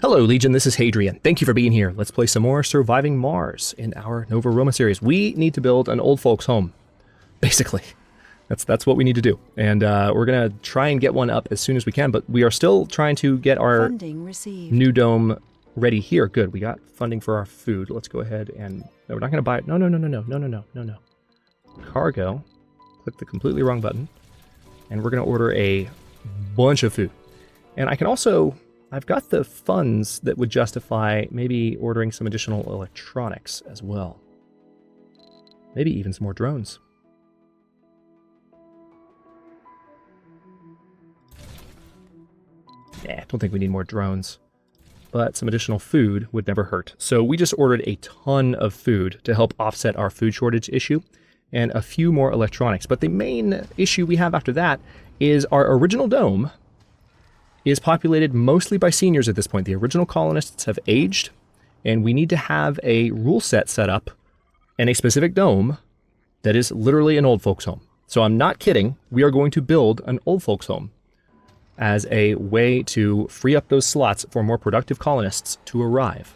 Hello, Legion. This is Hadrian. Thank you for being here. Let's play some more Surviving Mars in our Nova Roma series. We need to build an old folks' home, basically. That's what we need to do. And we're going to try and get one up as soon as we can, but we are still trying to get our new dome ready here. Good. We got funding for our food. Let's go ahead and... No, we're not going to buy it. No. Cargo. Click the completely wrong button. And we're going to order a bunch of food. And I can also... I've got the funds that would justify maybe ordering some additional electronics as well. Maybe even some more drones. Nah, I don't think we need more drones. But some additional food would never hurt. So we just ordered a ton of food to help offset our food shortage issue, and a few more electronics. But the main issue we have after that is our original dome is populated mostly by seniors at this point. The original colonists have aged, and we need to have a rule set up and a specific dome that is literally an old folks home. So I'm not kidding. We are going to build an old folks home as a way to free up those slots for more productive colonists to arrive.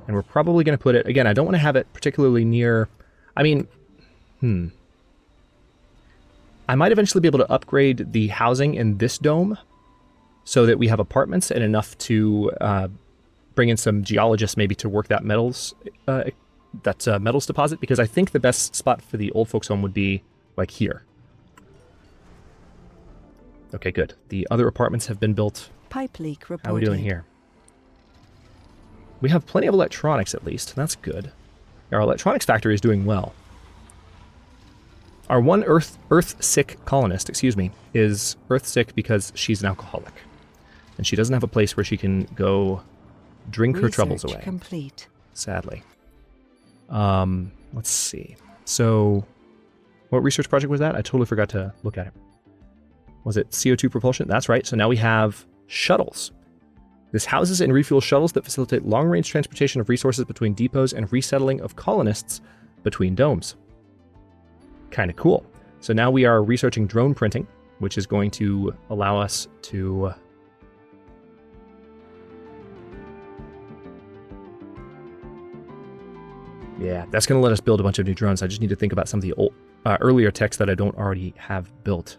And we're probably going to put it, again, I don't want to have it particularly near, I might eventually be able to upgrade the housing in this dome so that we have apartments and enough to bring in some geologists maybe to work that metals deposit, because I think the best spot for the old folks home would be like here. Okay, good. The other apartments have been built. Pipe leak reported. How are we doing here? We have plenty of electronics at least. That's good. Our electronics factory is doing well. Our one Earth-sick colonist, is Earth-sick because she's an alcoholic. And she doesn't have a place where she can go drink her troubles away. Complete. Sadly. Let's see. So, what research project was that? I totally forgot to look at it. Was it CO2 propulsion? That's right. So now we have shuttles. This houses and refuels shuttles that facilitate long-range transportation of resources between depots and resettling of colonists between domes. Kind of cool. So now we are researching drone printing, which is going to allow us to... Yeah, that's going to let us build a bunch of new drones. I just need to think about some of the earlier techs that I don't already have built.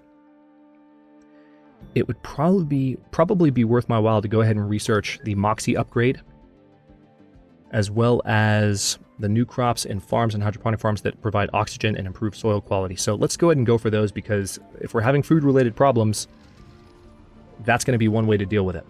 It would probably be worth my while to go ahead and research the Moxie upgrade, as well as the new crops and farms and hydroponic farms that provide oxygen and improve soil quality. So let's go ahead and go for those, because if we're having food-related problems, that's going to be one way to deal with it.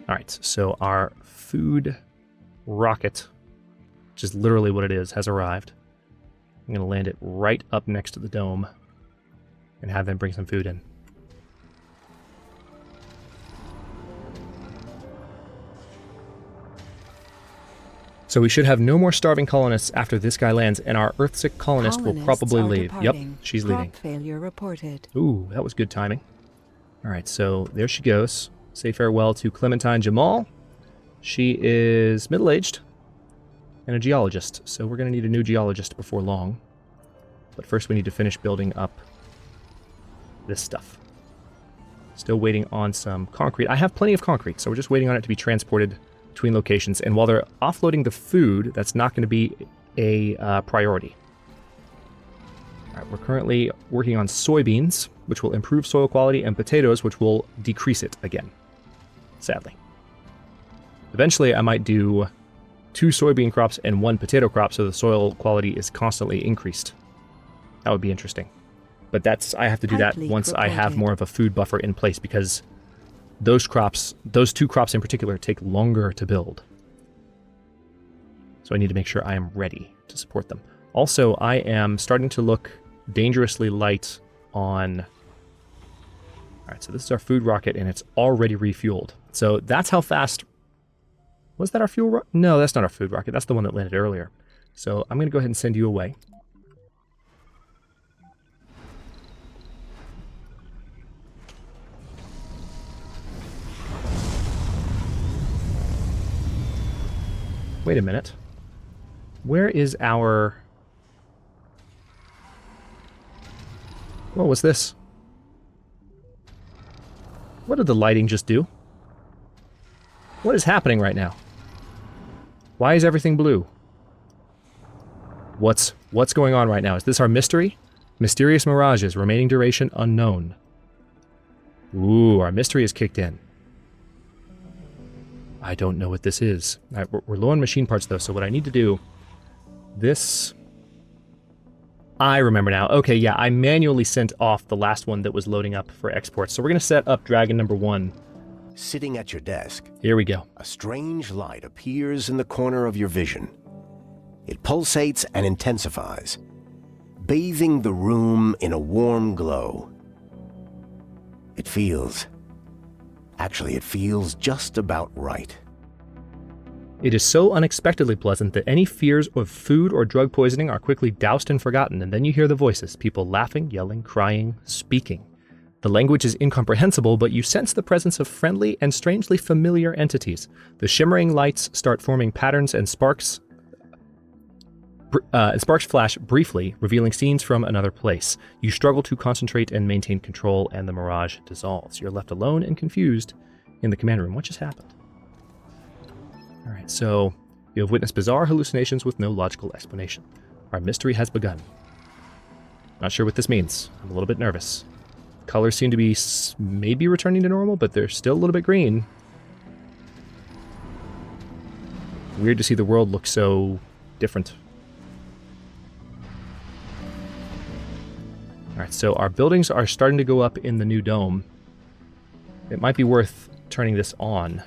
Alright, so our food rocket, which is literally what it is, has arrived. I'm going to land it right up next to the dome and have them bring some food in. So we should have no more starving colonists after this guy lands, and our Earthsick colonist will probably leave. Departing. Yep, she's leaving. Crop failure reported. Ooh, that was good timing. Alright, so there she goes. Say farewell to Clementine Jamal. She is middle-aged and a geologist, so we're going to need a new geologist before long. But first we need to finish building up this stuff. Still waiting on some concrete. I have plenty of concrete, so we're just waiting on it to be transported between locations. And while they're offloading the food, that's not going to be a priority. All right, we're currently working on soybeans, which will improve soil quality, and potatoes, which will decrease it again. Sadly. Eventually, I might do 2 soybean crops and 1 potato crop so the soil quality is constantly increased. That would be interesting. But I have to do that once I have more of a food buffer in place, because those 2 crops in particular, take longer to build. So I need to make sure I am ready to support them. Also, I am starting to look dangerously light on... Alright, so this is our food rocket, and it's already refueled. So that's how fast... Was that our fuel rocket? No, that's not our food rocket. That's the one that landed earlier. So I'm going to go ahead and send you away. Wait a minute. Where is our... What was this? What did the lighting just do? What is happening right now? Why is everything blue? What's going on right now? Is this our mystery? Mysterious mirages, remaining duration unknown. Ooh, our mystery is kicked in. I don't know what this is. All right, we're low on machine parts though, so what I need to do... This... I remember now. Okay, yeah, I manually sent off the last one that was loading up for export. So we're going to set up Dragon number 1. Sitting at your desk, Here we go. a strange light appears in the corner of your vision. It pulsates and intensifies, bathing the room in a warm glow. It feels just about right. It is so unexpectedly pleasant that any fears of food or drug poisoning are quickly doused and forgotten, and then you hear the voices, people laughing, yelling, crying, speaking. The language is incomprehensible, but you sense the presence of friendly and strangely familiar entities. The shimmering lights start forming patterns and sparks flash briefly, revealing scenes from another place. You struggle to concentrate and maintain control, and the mirage dissolves. You're left alone and confused in the command room. What just happened? Alright, so you have witnessed bizarre hallucinations with no logical explanation. Our mystery has begun. Not sure what this means. I'm a little bit nervous. Colors seem to be maybe returning to normal, but they're still a little bit green. Weird to see the world look so different. Alright, so our buildings are starting to go up in the new dome. It might be worth turning this on.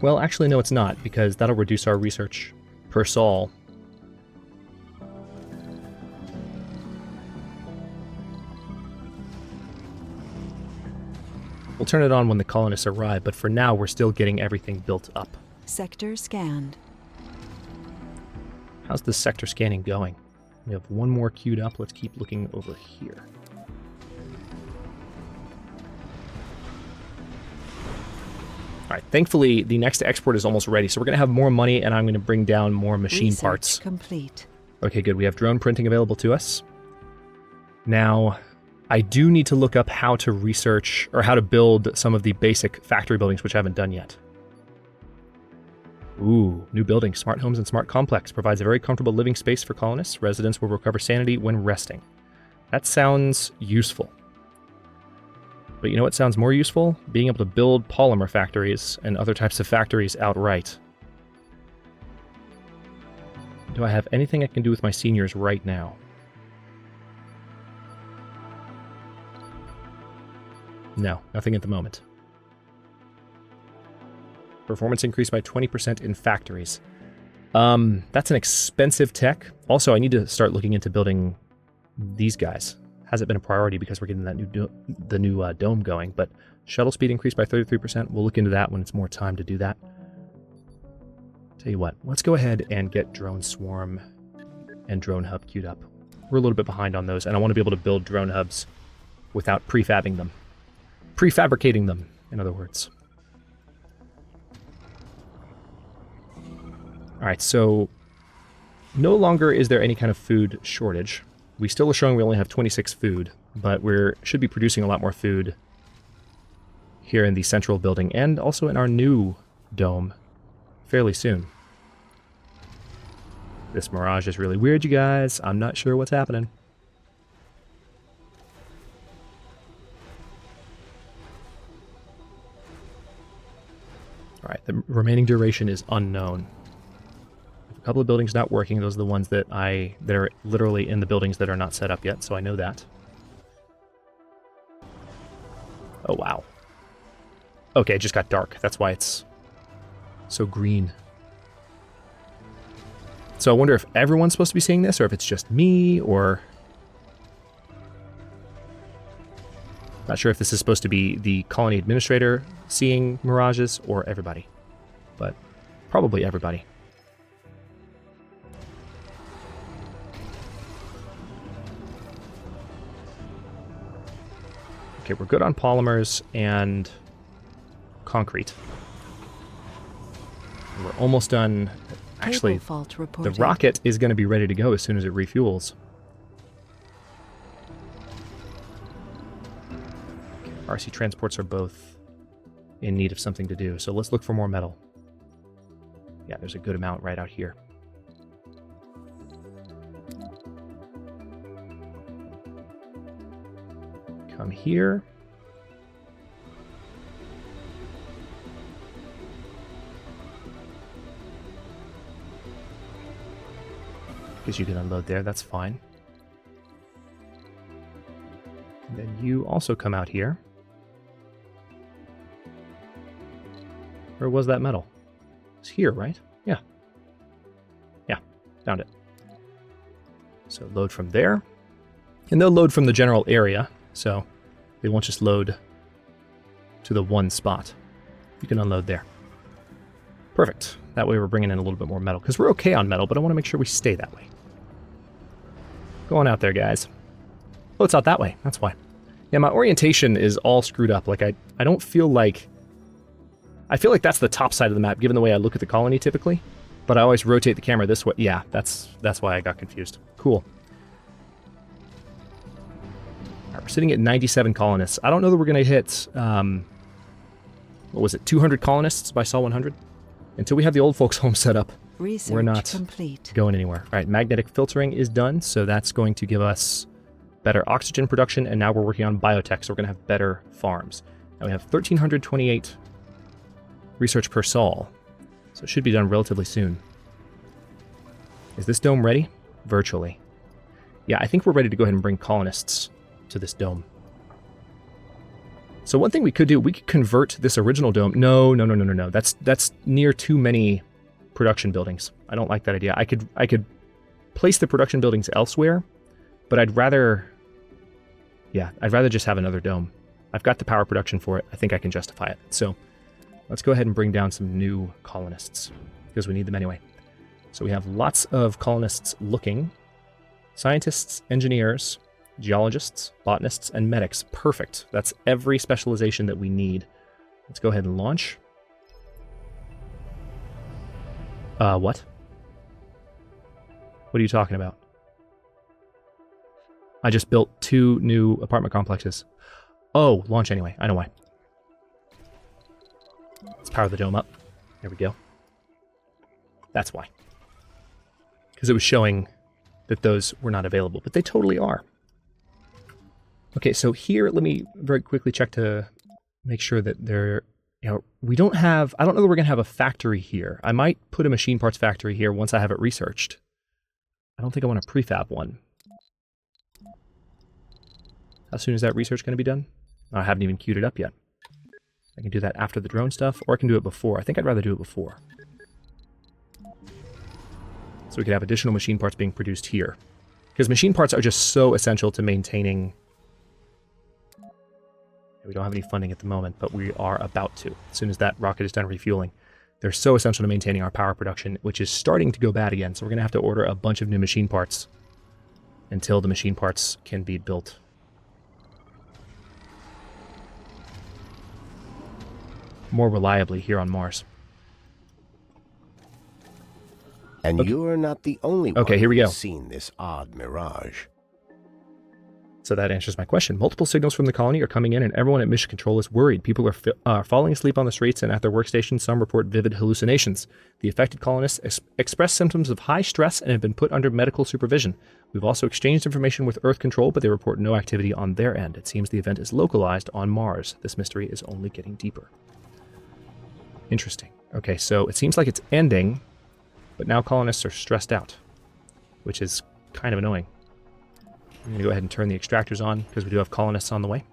Well, actually, no, it's not, because that'll reduce our research per sol. We'll turn it on when the colonists arrive, but for now, we're still getting everything built up. Sector scanned. How's the sector scanning going? We have one more queued up. Let's keep looking over here. All right, thankfully, the next export is almost ready, so we're going to have more money, and I'm going to bring down more machine Research parts. complete. Okay, good. We have drone printing available to us. Now, I do need to look up how to research, or how to build some of the basic factory buildings, which I haven't done yet. Ooh, new building. Smart Homes and Smart Complex provides a very comfortable living space for colonists. Residents will recover sanity when resting. That sounds useful. But you know what sounds more useful? Being able to build polymer factories and other types of factories outright. Do I have anything I can do with my seniors right now? No, nothing at the moment. Performance increased by 20% in factories. That's an expensive tech. Also, I need to start looking into building these guys. Hasn't been a priority because we're getting that new dome going, but shuttle speed increased by 33%. We'll look into that when it's more time to do that. Tell you what, let's go ahead and get Drone Swarm and Drone Hub queued up. We're a little bit behind on those, and I want to be able to build drone hubs without prefabbing them. Prefabricating them, in other words. Alright, so no longer is there any kind of food shortage. We still are showing we only have 26 food, but we should be producing a lot more food here in the central building and also in our new dome fairly soon. This mirage is really weird, you guys. I'm not sure what's happening. Alright, the remaining duration is unknown. A couple of buildings not working. Those are the ones that are literally in the buildings that are not set up yet, so I know that. Oh, wow. Okay, it just got dark. That's why it's so green. So I wonder if everyone's supposed to be seeing this, or if it's just me, or... Not sure if this is supposed to be the colony administrator seeing mirages, or everybody. But probably everybody. Okay, we're good on polymers and concrete. We're almost done. Actually, Cable fault the reported. rocket is going to be ready to go as soon as it refuels. Okay, RC transports are both in need of something to do, so let's look for more metal. Yeah, there's a good amount right out here. Come here. Because you can unload there, that's fine. And then you also come out here. Where was that metal? It's here, right? Yeah. Yeah, found it. So load from there. And they'll load from the general area, so they won't just load to the one spot. You can unload there. Perfect. That way we're bringing in a little bit more metal, because we're okay on metal, but I want to make sure we stay that way. Go on out there, guys. Oh, it's out that way. That's why. Yeah, my orientation is all screwed up. Like, I don't feel like... I feel like that's the top side of the map, given the way I look at the colony typically. But I always rotate the camera this way. Yeah, that's why I got confused. Cool. We're sitting at 97 colonists. I don't know that we're going to hit, what was it, 200 colonists by Sol 100? Until we have the old folks home set up, Research we're not complete. going anywhere. All right, magnetic filtering is done, so that's going to give us better oxygen production, and now we're working on biotech, so we're going to have better farms. Now we have 1,328 research per Sol, so it should be done relatively soon. Is this dome ready? Virtually. Yeah, I think we're ready to go ahead and bring colonists to this dome. So one thing we could do, we could convert this original dome. No. That's near too many production buildings. I don't like that idea. I could place the production buildings elsewhere, but I'd rather just have another dome. I've got the power production for it. I think I can justify it. So let's go ahead and bring down some new colonists, because we need them anyway. So we have lots of colonists looking. Scientists, engineers, geologists, botanists, and medics. Perfect. That's every specialization that we need. Let's go ahead and launch. What? What are you talking about? I just built 2 new apartment complexes. Oh, launch anyway. I know why. Let's power the dome up. There we go. That's why. Because it was showing that those were not available, but they totally are. Okay, so here, let me very quickly check to make sure that they're, we don't have, I don't know that we're going to have a factory here. I might put a machine parts factory here once I have it researched. I don't think I want a prefab one. How soon is that research going to be done? I haven't even queued it up yet. I can do that after the drone stuff, or I can do it before. I think I'd rather do it before. So we could have additional machine parts being produced here. Because machine parts are just so essential to maintaining... We don't have any funding at the moment, but we are about to. As soon as that rocket is done refueling. They're so essential to maintaining our power production, which is starting to go bad again. So we're going to have to order a bunch of new machine parts until the machine parts can be built. More reliably here on Mars. And you're not the only one here we go. who's seen this odd mirage. So that answers my question. Multiple signals from the colony are coming in, and everyone at Mission Control is worried. People are falling asleep on the streets and at their workstations. Some report vivid hallucinations. The affected colonists express symptoms of high stress and have been put under medical supervision. We've also exchanged information with Earth Control, but they report no activity on their end. It seems the event is localized on Mars. This mystery is only getting deeper. Interesting. Okay, so it seems like it's ending, but now colonists are stressed out, which is kind of annoying. I'm going to go ahead and turn the extractors on, because we do have colonists on the way.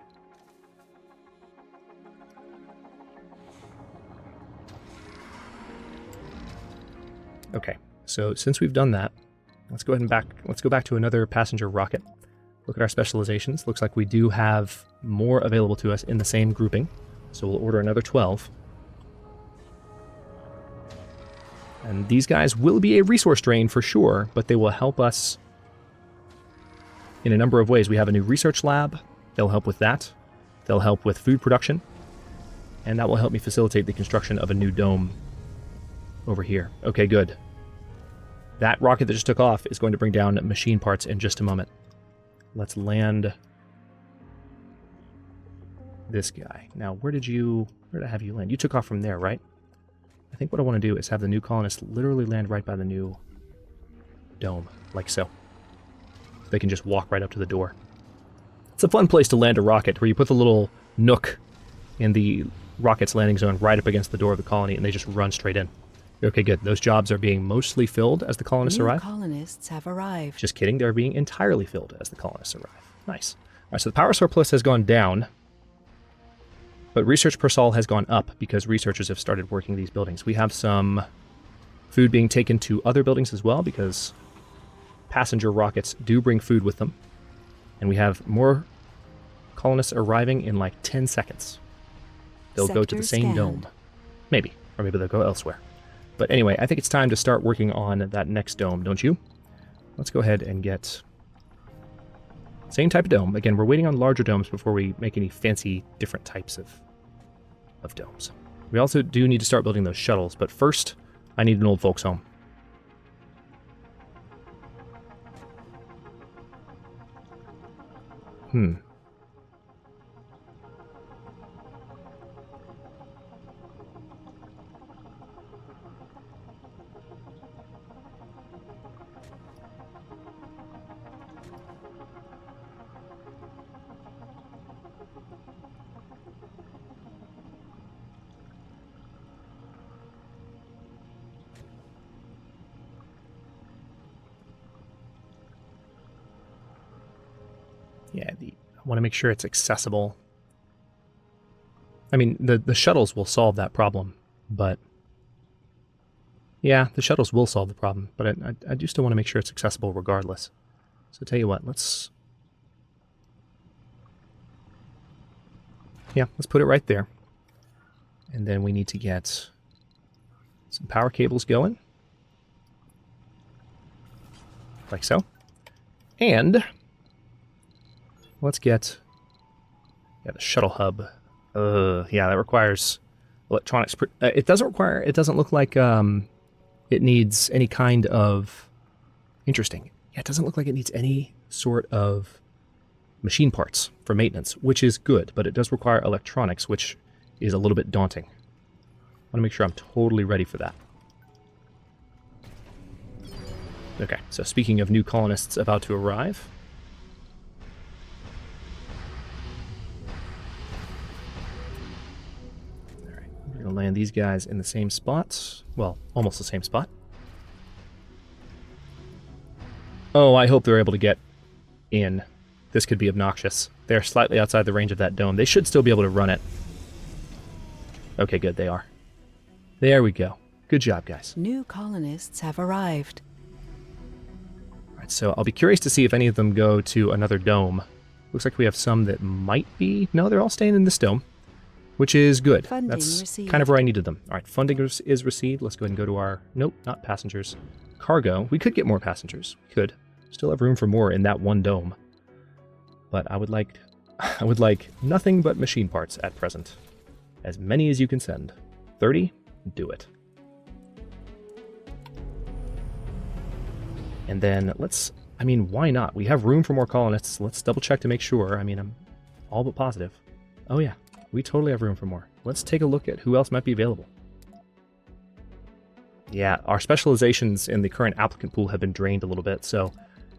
Okay, so since we've done that, let's go back to another passenger rocket. Look at our specializations. Looks like we do have more available to us in the same grouping, so we'll order another 12. And these guys will be a resource drain for sure, but they will help us in a number of ways. We have a new research lab. They'll help with that. They'll help with food production, and that will help me facilitate the construction of a new dome over here. Okay, good. That rocket that just took off is going to bring down machine parts in just a moment. Let's land this guy. Now, where did I have you land? You took off from there, right? I think what I want to do is have the new colonists literally land right by the new dome, like so. They can just walk right up to the door. It's a fun place to land a rocket, where you put the little nook in the rocket's landing zone right up against the door of the colony, and they just run straight in. Okay, good. Those jobs are being mostly filled as the colonists arrive. Colonists have arrived. Just kidding. They're being entirely filled as the colonists arrive. Nice. All right, so the power surplus has gone down, but research per sol has gone up because researchers have started working these buildings. We have some food being taken to other buildings as well because passenger rockets do bring food with them. And we have more colonists arriving in like 10 seconds. They'll go to the same dome. Maybe. Or maybe they'll go elsewhere. But anyway, I think it's time to start working on that next dome, don't you? Let's go ahead and get same type of dome. Again, we're waiting on larger domes before we make any fancy different types of domes. We also do need to start building those shuttles, but first, I need an old folks home. Yeah, I want to make sure it's accessible. I mean, the shuttles will solve that problem, but... Yeah, the shuttles will solve the problem, but I do still want to make sure it's accessible regardless. So tell you what, let's put it right there. And then we need to get some power cables going. Like so. And let's get the shuttle hub. Yeah, that requires electronics. It doesn't look like it needs any kind of... Interesting. Yeah, it doesn't look like it needs any sort of machine parts for maintenance, which is good, but it does require electronics, which is a little bit daunting. I want to make sure I'm totally ready for that. Okay, so speaking of new colonists about to arrive... We're going to land these guys in the same spots. Well, almost the same spot. Oh, I hope they're able to get in. This could be obnoxious. They're slightly outside the range of that dome. They should still be able to run it. Okay, good, they are. There we go. Good job, guys. New colonists have arrived. All right, so I'll be curious to see if any of them go to another dome. Looks like we have some that might be... No, they're all staying in this dome. Which is good. Funding That's received. kind of where I needed them. All right, funding is received. Let's go ahead and go to our... Nope, not passengers. Cargo. We could get more passengers. We could. Still have room for more in that one dome. But I would like nothing but machine parts at present. As many as you can send. 30? Do it. And then let's... I mean, why not? We have room for more colonists. Let's double check to make sure. I mean, I'm all but positive. Oh yeah. We totally have room for more. Let's take a look at who else might be available. Yeah, our specializations in the current applicant pool have been drained a little bit, so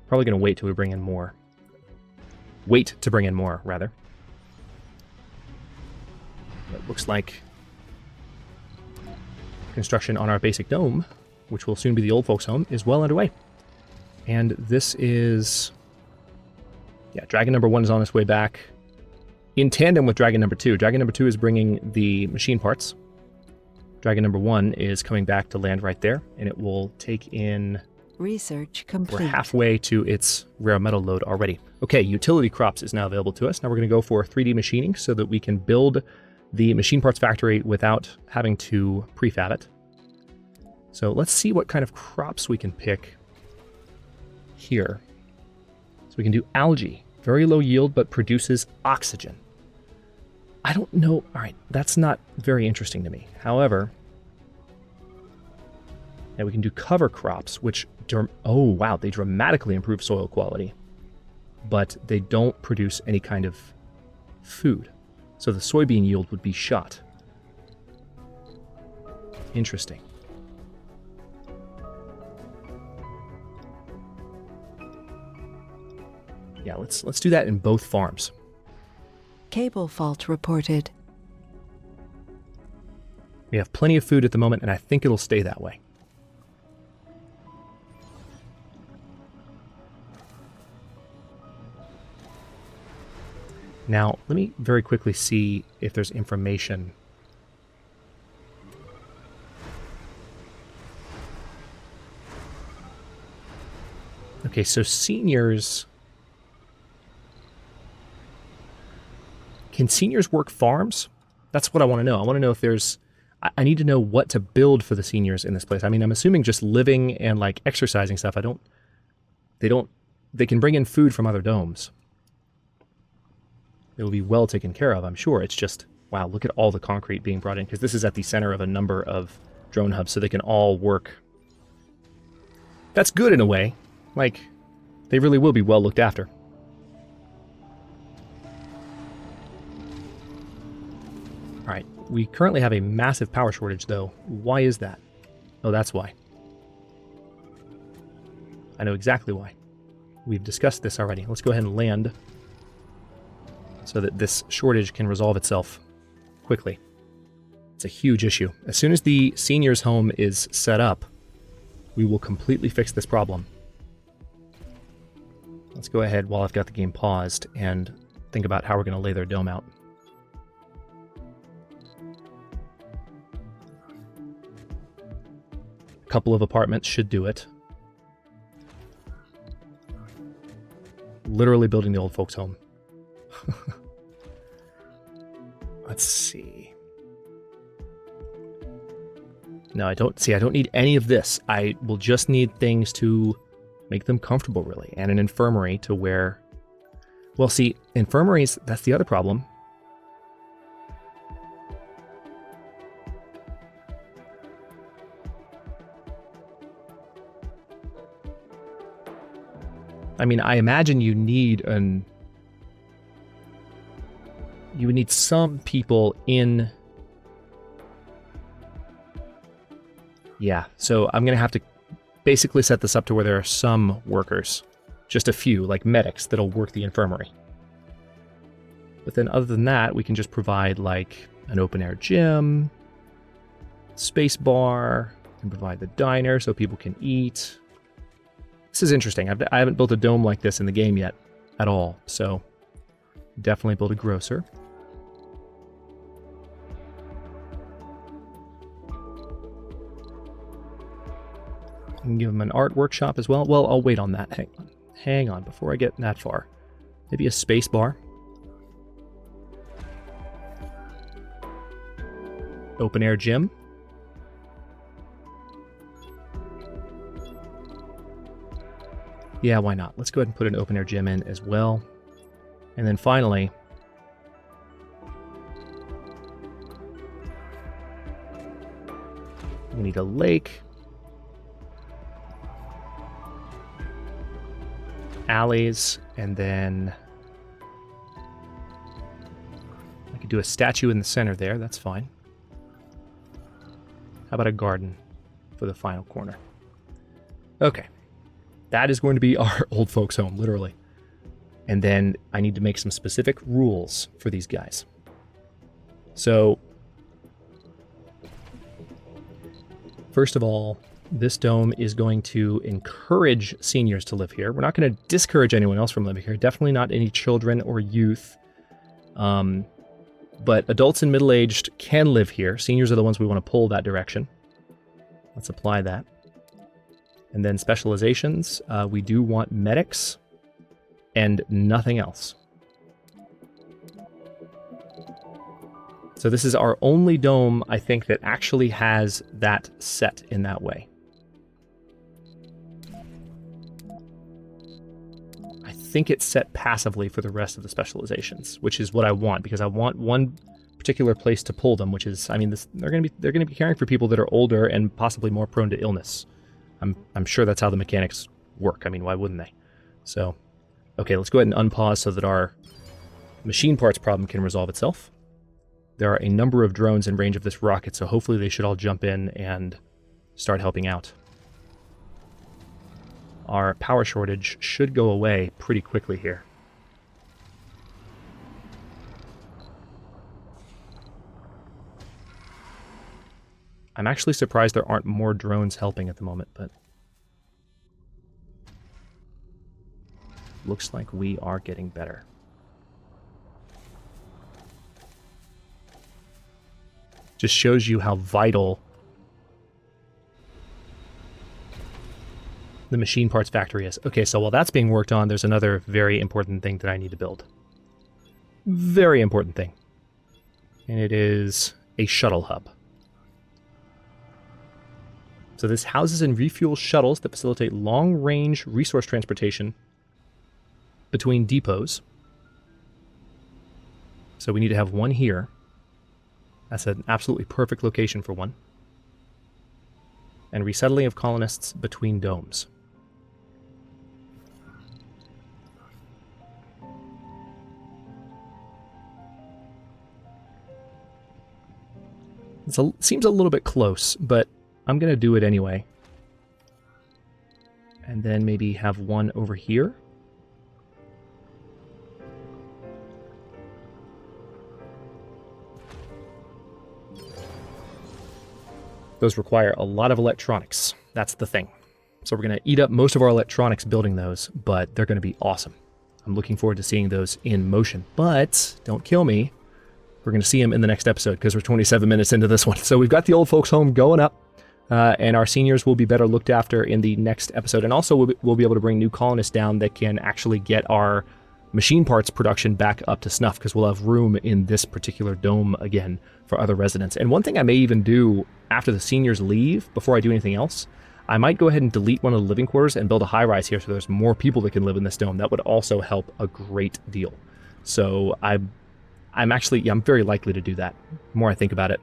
probably going to wait till we bring in more. Wait to bring in more, rather. It looks like construction on our basic dome, which will soon be the old folks' home, is well underway. And this is... Yeah, Dragon number 1 is on its way back. In tandem with Dragon number 2. Dragon number 2 is bringing the machine parts. Dragon number 1 is coming back to land right there, and it will take in... Research complete. We're halfway to its rare metal load already. Okay, utility crops is now available to us. Now we're going to go for 3D machining so that we can build the machine parts factory without having to prefab it. So let's see what kind of crops we can pick here. So we can do algae. Very low yield, but produces oxygen. I don't know. All right, that's not very interesting to me. However, yeah, we can do cover crops, which, oh wow, they dramatically improve soil quality, but they don't produce any kind of food. So the soybean yield would be shot. Interesting. Yeah, let's do that in both farms. Cable fault reported. We have plenty of food at the moment, and I think it'll stay that way. Now, let me very quickly see if there's information. Okay, so seniors... Can seniors work farms? That's what I want to know. I want to know if there's... I need to know what to build for the seniors in this place. I mean, I'm assuming just living and, like, exercising stuff. They can bring in food from other domes. It will be well taken care of, I'm sure. It's just, wow, look at all the concrete being brought in, because this is at the center of a number of drone hubs, so they can all work. That's good in a way. Like, they really will be well looked after. All right, we currently have a massive power shortage, though. Why is that? Oh, that's why. I know exactly why. We've discussed this already. Let's go ahead and land so that this shortage can resolve itself quickly. It's a huge issue. As soon as the seniors' home is set up, we will completely fix this problem. Let's go ahead while I've got the game paused and think about how we're going to lay their dome out. A couple of apartments should do it. Literally building the old folks' home. Let's see. No, I don't need any of this. I will just need things to make them comfortable, really. And an infirmary to where... Well, see, infirmaries, that's the other problem. I mean, I imagine you would need some people in... Yeah, so I'm going to have to basically set this up to where there are some workers. Just a few, like medics, that'll work the infirmary. But then other than that, we can just provide, like, an open-air gym, space bar, and provide the diner so people can eat. This is interesting. I haven't built a dome like this in the game yet at all, so definitely build a grocer. I can give them an art workshop as well. Well, I'll wait on that. Hang on before I get that far. Maybe a space bar. Open air gym. Yeah, why not? Let's go ahead and put an open air gym in as well. And then finally, we need a lake. Alleys, and then I could do a statue in the center there. That's fine. How about a garden for the final corner? Okay. That is going to be our old folks' home, literally. And then I need to make some specific rules for these guys. So, first of all, this dome is going to encourage seniors to live here. We're not going to discourage anyone else from living here. Definitely not any children or youth. But adults and middle-aged can live here. Seniors are the ones we want to pull that direction. Let's apply that. And then specializations, we do want medics and nothing else. So this is our only dome, I think, that actually has that set in that way. I think it's set passively for the rest of the specializations, which is what I want, because I want one particular place to pull them, which is, I mean, they're going to be caring for people that are older and possibly more prone to illness. I'm sure that's how the mechanics work. I mean, why wouldn't they? So, okay, let's go ahead and unpause so that our machine parts problem can resolve itself. There are a number of drones in range of this rocket, so hopefully they should all jump in and start helping out. Our power shortage should go away pretty quickly here. I'm actually surprised there aren't more drones helping at the moment, but looks like we are getting better. Just shows you how vital the machine parts factory is. Okay, so while that's being worked on, there's another very important thing that I need to build. Very important thing. And it is a shuttle hub. So this houses and refuels shuttles that facilitate long-range resource transportation between depots. So we need to have one here. That's an absolutely perfect location for one. And resettling of colonists between domes. It seems a little bit close, but I'm going to do it anyway. And then maybe have one over here. Those require a lot of electronics. That's the thing. So we're going to eat up most of our electronics building those, but they're going to be awesome. I'm looking forward to seeing those in motion. But don't kill me. We're going to see them in the next episode because we're 27 minutes into this one. So we've got the old folks home going up, and our seniors will be better looked after in the next episode. And also we'll be able to bring new colonists down that can actually get our machine parts production back up to snuff because we'll have room in this particular dome again for other residents. And one thing I may even do after the seniors leave, before I do anything else, I might go ahead and delete one of the living quarters and build a high-rise here so there's more people that can live in this dome. That would also help a great deal. So I'm very likely to do that. The more I think about it,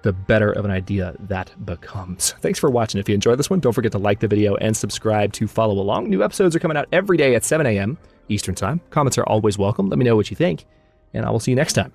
the better of an idea that becomes. Thanks for watching. If you enjoyed this one, don't forget to like the video and subscribe to follow along. New episodes are coming out every day at 7 a.m. Eastern Time. Comments are always welcome. Let me know what you think, and I will see you next time.